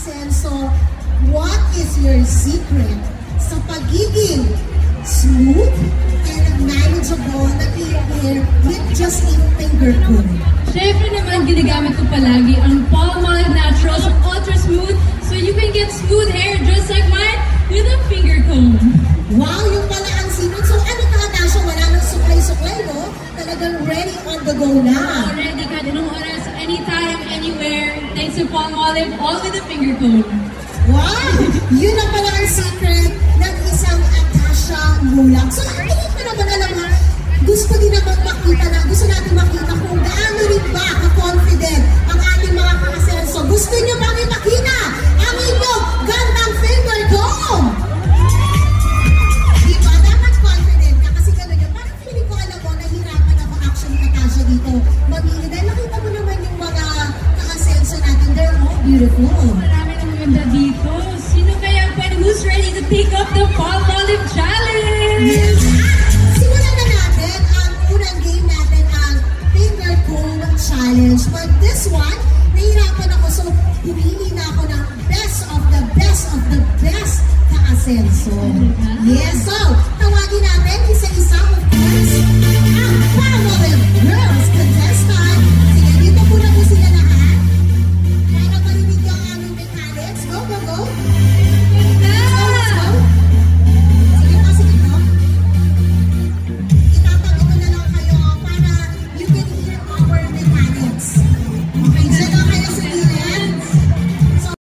ka-Asenso, what is your secret sa pagiging smooth and manageable na hair with just a finger comb? Siyempre naman, ginagamit ko palagi ang Palmolive Naturals Ultra Smooth so you can get smooth hair just like mine with a finger comb. Wow, yung pala ang sinod. So ano ka na siya? Wala nang suklay-suklay, no? Talagang ready on the go na. Ready ka din ng oras, anytime, anywhere. Thanks to Palmolive, all with a finger comb. Wow! Yun ang pala ang secret ng isang Atasha Mulak. So, tingin ko naman alam ha, gusto din naman makita na, gusto natin makita kung gaano rin ba ka-confident ang ating mga ka-Asenso. Gusto nyo bang ipakita ang inyong gandang finger comb? Diba? Dapat confident ka kasi gano'n yun. Parang feeling ko alam mo, nahirapan ako actually Atasha dito. Mamili dahil nakita mo naman yung mga ka-Asenso natin. They're all beautiful. Marami ng maganda dito. Sino kaya pwede who's ready to take up the Palmolive Challenge? Yes. Simulan na natin ang unang game natin, ang finger comb challenge. But this one, nahirapan ako. So, pumili na ako ng best of the best ka-Asenso. Yes. So, tawagin natin